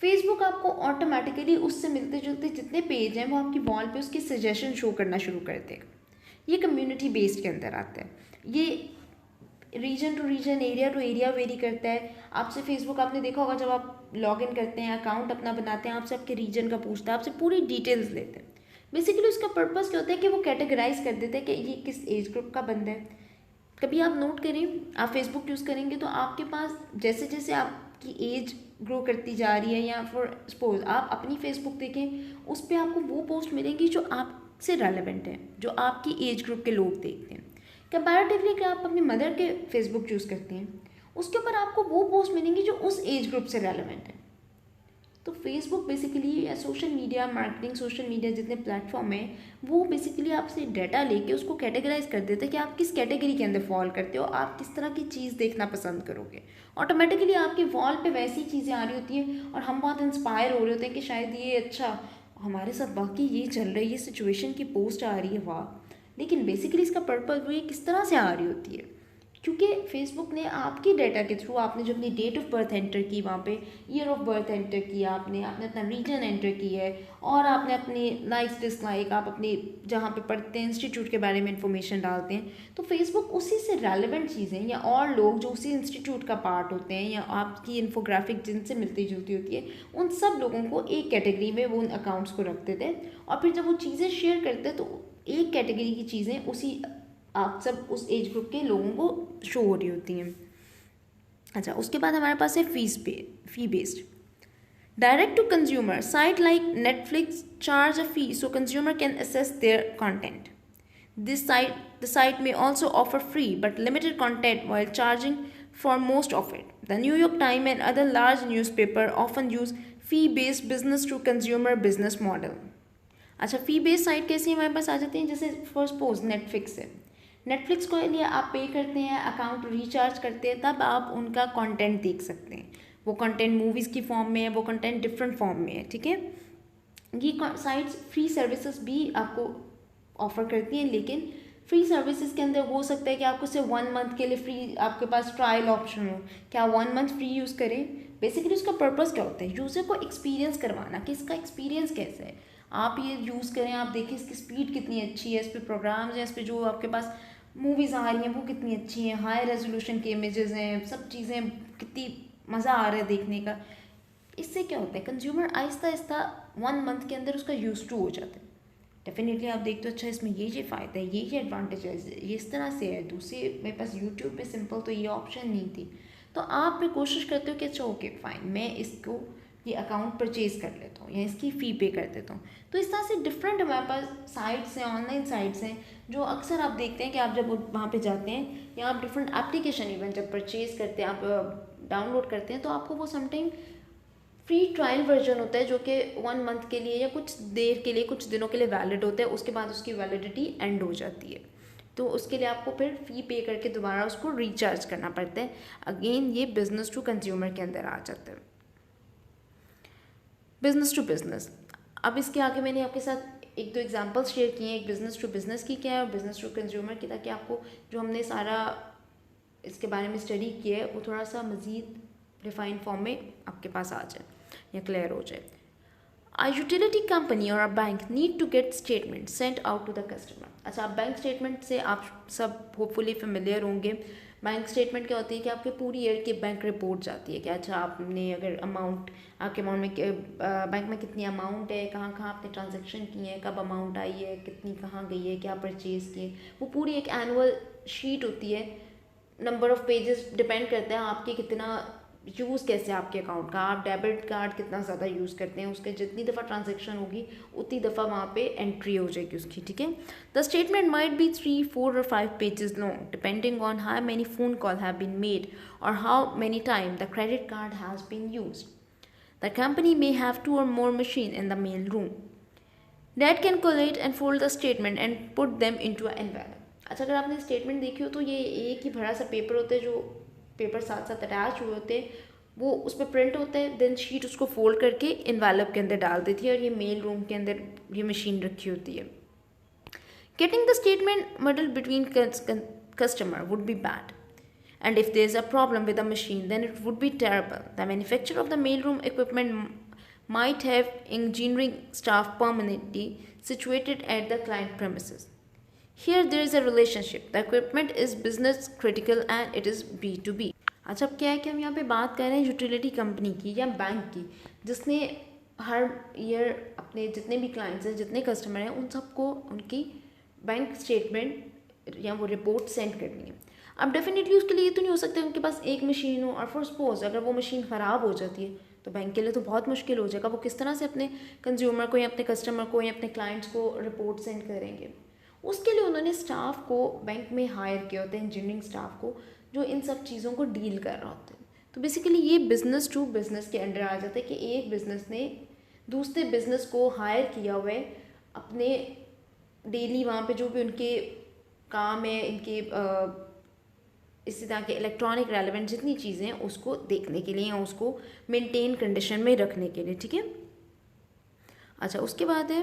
फेसबुक आपको ऑटोमेटिकली उससे मिलते जुलते जितने पेज हैं वो आपकी वॉल पे उसकी सजेशन शो करना शुरू कर देगा। ये कम्युनिटी बेस्ड के अंदर आता है। ये region to region, area to area vary करता है। आपसे फेसबुक, आपने देखा होगा जब आप लॉग इन करते हैं, अकाउंट अपना बनाते हैं, आपसे आपके रीजन का पूछता है, आपसे पूरी डिटेल्स लेते हैं। बेसिकली उसका पर्पज़ क्या होता है कि वो कैटेगराइज कर देते हैं कि ये किस एज ग्रुप का बंदा है। कभी आप नोट करें, आप फेसबुक यूज़ करेंगे तो आपके पास जैसे जैसे आपकी एज ग्रो करती जा रही है, या फॉर सपोज आप अपनी फेसबुक देखें, उस पर आपको वो पोस्ट मिलेंगी जो आपसे रेलेवेंट है, जो आपकी एज ग्रुप के लोग देखते हैं। कंपैरेटिवली कि आप अपनी मदर के फेसबुक यूज़ करते हैं, उसके ऊपर आपको वो पोस्ट मिलेंगी जो उस एज ग्रुप से रेलेवेंट है। तो फेसबुक बेसिकली या social media marketing, social media जितने प्लेटफॉर्म हैं वो बेसिकली आपसे डाटा लेके उसको कैटेगराइज कर देते हैं कि आप किस कैटेगरी के अंदर फॉल करते हो, आप किस तरह की चीज़ देखना पसंद करोगे। ऑटोमेटिकली आपकी वॉल पे वैसी चीज़ें आ रही होती हैं और हम बहुत इंस्पायर हो रहे होते हैं कि शायद ये अच्छा हमारे साथ वाकई ये चल रहा है, ये सिचुएशन की पोस्ट आ रही है, वाह। लेकिन बेसिकली इसका पर्पज़ वो ये किस तरह से आ रही होती है, क्योंकि फेसबुक ने आपकी डेटा के थ्रू, आपने जो अपनी डेट ऑफ बर्थ एंटर की, वहाँ पे ईयर ऑफ बर्थ एंटर किया, आपने अपना रीजन एंटर किया है, और आपने अपनी लाइक्स डिसलाइक, आप अपने जहाँ पे पढ़ते हैं इंस्टीट्यूट के बारे में इंफॉर्मेशन डालते हैं, तो फेसबुक उसी से रेलेवेंट चीज़ें या और लोग जो उसी इंस्टीट्यूट का पार्ट होते हैं या आपकी इन्फोग्राफिक जिनसे मिलती जुलती होती है, उन सब लोगों को एक कैटेगरी में वो उन अकाउंट्स को रखते थे, और फिर जब वो चीज़ें शेयर करते तो एक कैटेगरी की चीज़ें उसी आप सब उस एज ग्रुप के लोगों को शो हो रही होती हैं। अच्छा, उसके बाद हमारे पास है फी based. Direct to consumer, site like Netflix charge a fee so consumer can access their content. The site may also offer free but limited content while charging for most of it. The New York Times and other large newspapers often use fee-based business to consumer business model. अच्छा, फी based site कैसी हमारे पास आ जाती हैं, जैसे for suppose Netflix है। Netflix को लिए आप पे करते हैं, अकाउंट रिचार्ज करते हैं, तब आप उनका कंटेंट देख सकते हैं। वो कंटेंट मूवीज़ की फॉर्म में है, वो कंटेंट डिफरेंट फॉर्म में है, ठीक है। ये साइट्स फ्री सर्विसेज भी आपको ऑफर करती हैं, लेकिन फ्री सर्विसेज के अंदर हो सकता है कि आपको सिर्फ 1 मंथ के लिए फ्री, आपके पास ट्रायल ऑप्शन हो कि आप 1 मंथ फ्री यूज़ करें। बेसिकली उसका पर्पज़ क्या होता है, यूज़र को एक्सपीरियंस करवाना कि इसका एक्सपीरियंस कैसा है, आप ये यूज़ करें, आप देखें इसकी स्पीड कितनी अच्छी है, इस पर प्रोग्राम्स हैं, इस पर जो आपके पास मूवीज़ आ रही हैं वो कितनी अच्छी हैं, हाई रेजोल्यूशन के इमेजेस हैं, सब चीज़ें, कितनी मज़ा आ रहा है देखने का। इससे क्या होता है, कंज्यूमर आहिस्ता आहिस्ता 1 मंथ के अंदर उसका यूज टू हो जाता है। डेफिनेटली आप देखते हो, अच्छा इसमें ये फ़ायदा है, ये एडवांटेज है, ये इस तरह से है। दूसरे मेरे पास यूट्यूब पे सिंपल तो ये ऑप्शन नहीं थी, तो आप फिर कोशिश करते हो कि अच्छा ओके फाइन, मैं इसको ये अकाउंट परचेज़ कर लेता हूँ या इसकी फ़ी पे कर देता हूँ। तो इस तरह से डिफरेंट हमारे पास साइट्स हैं, ऑनलाइन साइट्स हैं, जो अक्सर आप देखते हैं कि आप जब वहाँ पे जाते हैं या आप डिफरेंट एप्लीकेशन इवन जब परचेज़ करते हैं, आप डाउनलोड करते हैं, तो आपको वो समटाइम फ्री ट्रायल वर्जन होता है जो कि 1 मंथ के लिए या कुछ देर के लिए, कुछ दिनों के लिए वैलिड होता है, उसके बाद उसकी वैलिडिटी एंड हो जाती है। तो उसके लिए आपको फिर फ़ी पे करके दोबारा उसको रिचार्ज करना पड़ता है। अगेन ये बिज़नेस टू कंज्यूमर के अंदर आ जाता है। बिज़नेस टू बिज़नेस, अब इसके आगे मैंने आपके साथ 1-2 एग्जांपल्स शेयर किए हैं, एक बिज़नेस टू बिज़नेस की क्या है और बिज़नेस टू कंज्यूमर की, ताकि आपको जो हमने सारा इसके बारे में स्टडी किया है वो थोड़ा सा मज़ीद डिफाइन फॉर्म में आपके पास आ जाए या क्लियर हो जाए। A utility company or a bank need to get statement sent out to the customer. अच्छा, आप बैंक स्टेटमेंट से आप सब होपफुली फेमिलियर होंगे। बैंक स्टेटमेंट क्या होती है कि आपके पूरी ईयर की बैंक रिपोर्ट जाती है कि अच्छा आपने अगर अमाउंट, आपके अमाउंट में बैंक में कितनी अमाउंट है, कहाँ कहाँ आपने ट्रांजेक्शन किए हैं, कब अमाउंट आई है, कितनी कहाँ गई है, क्या परचेज़ किए, वो पूरी एक एनुअल शीट होती है। नंबर ऑफ़ पेजेस डिपेंड करता है आपके कितना यूज़ कैसे आपके अकाउंट का, आप डेबिट कार्ड कितना ज़्यादा यूज़ करते हैं, उसके जितनी दफ़ा ट्रांजैक्शन होगी उतनी दफ़ा वहाँ पे एंट्री हो जाएगी उसकी, ठीक है। द स्टेटमेंट माइट बी 3, 4 और 5 pages long depending on how many phone call have been made और how many time the credit card has been used. The company may have 2 or more machine in the mail room that can collate and fold the statement and put them into an envelope. अच्छा, अगर आपने statement देखी हो तो ये एक ही बड़ा सा पेपर होता है, जो पेपर साथ साथ अटैच हुए होते हैं, वो उस पर प्रिंट होता है, देन शीट उसको फोल्ड करके इन्वेलप के अंदर डाल देती है और ये मेल रूम के अंदर ये मशीन रखी होती है। Getting the statement muddle between customer would be bad and if there is a problem with the machine then it would be terrible. The manufacturer of the mailroom equipment might have engineering staff permanently situated at the client premises. Here there is a relationship. The equipment is business critical and it is B2B. अच्छा, अब क्या है कि हम यहाँ पे बात कर रहे हैं यूटिलिटी कंपनी की या बैंक की, जिसने हर ईयर अपने जितने भी क्लाइंट्स हैं, जितने कस्टमर हैं, उन सबको उनकी बैंक स्टेटमेंट या वो रिपोर्ट सेंड करनी है। अब डेफिनेटली उसके लिए ये तो नहीं हो सकता उनके पास एक मशीन हो, और फॉर सपोज अगर वो मशीन ख़राब हो जाती है तो बैंक के लिए तो बहुत मुश्किल हो जाएगा। वो किस तरह से अपने कंज्यूमर को या अपने कस्टमर को या अपने क्लाइंट्स को रिपोर्ट सेंड करेंगे। उसके लिए उन्होंने स्टाफ को बैंक में हायर किया होता है, इंजीनियरिंग स्टाफ को, जो इन सब चीज़ों को डील कर रहा होता है। तो बेसिकली ये बिज़नेस टू बिज़नेस के अंडर आ जाता है कि एक बिज़नेस ने दूसरे बिज़नेस को हायर किया हुआ है अपने डेली वहाँ पे जो भी उनके काम है, इनके इसी तरह के इलेक्ट्रॉनिक रेलेवेंट जितनी चीज़ें हैं उसको देखने के लिए या उसको मेंटेन कंडीशन में रखने के लिए, ठीक है। अच्छा, उसके बाद है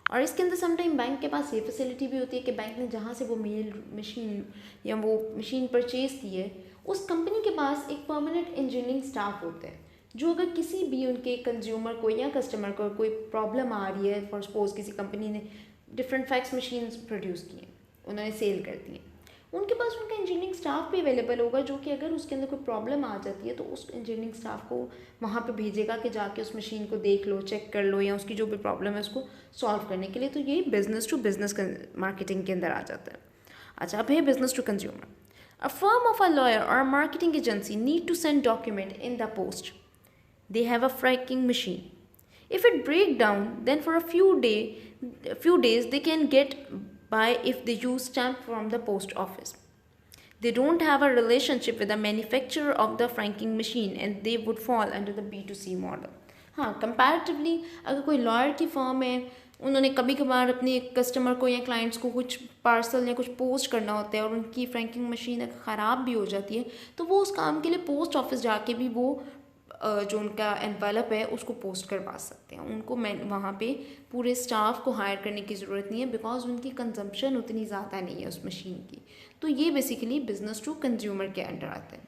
और इसके अंदर समटाइम बैंक के पास ये फैसिलिटी भी होती है कि बैंक ने जहाँ से वो मेल मशीन या वो मशीन परचेज़ की है, उस कंपनी के पास एक परमानेंट इंजीनियरिंग स्टाफ होता है, जो अगर किसी भी उनके कंज्यूमर को या कस्टमर को कोई प्रॉब्लम आ रही है, फॉर सपोज किसी कंपनी ने डिफरेंट फैक्स मशीन्स प्रोड्यूस की हैं, उन्होंने सेल कर दी हैं, उनके पास उनका इंजीनियरिंग स्टाफ भी अवेलेबल होगा, जो कि अगर उसके अंदर कोई प्रॉब्लम आ जाती है तो उस इंजीनियरिंग स्टाफ को वहाँ पे भेजेगा कि जाके उस मशीन को देख लो, चेक कर लो, या उसकी जो भी प्रॉब्लम है उसको सॉल्व करने के लिए। तो ये बिजनेस टू बिजनेस मार्केटिंग के अंदर आ जाता है। अच्छा, अब है business to consumer. A firm of a lawyer और marketing agency need to send document in the post. They have a franking machine. If it break down, then for a few days they can get by if they use stamp from the post office. They don't have a relationship with the manufacturer of the franking machine and they would fall under the B2C model. हाँ, comparatively अगर कोई lawyer की firm है, उन्होंने कभी कभार अपने customer को या क्लाइंट्स को कुछ पार्सल या कुछ पोस्ट करना होता है और उनकी फ्रैंकिंग मशीन अगर ख़राब भी हो जाती है, तो वो उस काम के लिए पोस्ट ऑफिस जाके भी वो जो उनका एनवेलप है उसको पोस्ट करवा सकते हैं। उनको वहाँ पे पूरे स्टाफ को हायर करने की ज़रूरत नहीं है, बिकॉज उनकी कंजम्पशन उतनी ज़्यादा नहीं है उस मशीन की। तो ये बेसिकली बिजनेस टू कंज्यूमर के अंडर आता है।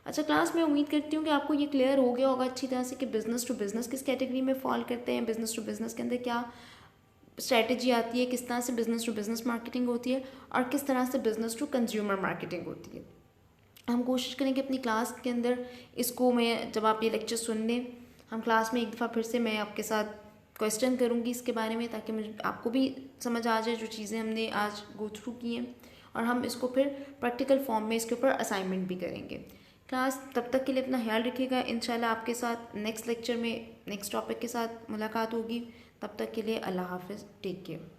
अच्छा क्लास, मैं उम्मीद करती हूँ कि आपको ये क्लियर हो गया होगा अच्छी तरह से कि बिज़नेस टू बिज़नेस किस कैटेगरी में फॉल करते हैं, बिज़नेस टू बिज़नेस के अंदर क्या स्ट्रैटेजी आती है, किस तरह से बिज़नेस टू बिज़नेस मार्केटिंग होती है और किस तरह से बिज़नेस टू कंज्यूमर मार्केटिंग होती है। हम कोशिश करेंगे अपनी क्लास के अंदर इसको, मैं जब आप ये लेक्चर सुन लें, हम क्लास में एक दफ़ा फिर से मैं आपके साथ क्वेश्चन करूँगी इसके बारे में, ताकि मुझे आपको भी समझ आ जाए जो चीज़ें हमने आज गो थ्रू की हैं, और हम इसको फिर प्रैक्टिकल फॉर्म में इसके ऊपर असाइनमेंट भी करेंगे। क्लास, तब तक के लिए अपना ख्याल रखिएगा। इंशाल्लाह आपके साथ नेक्स्ट लेक्चर में नेक्स्ट टॉपिक के साथ मुलाकात होगी। तब तक के लिए अल्लाह हाफ़िज़, टेक केयर।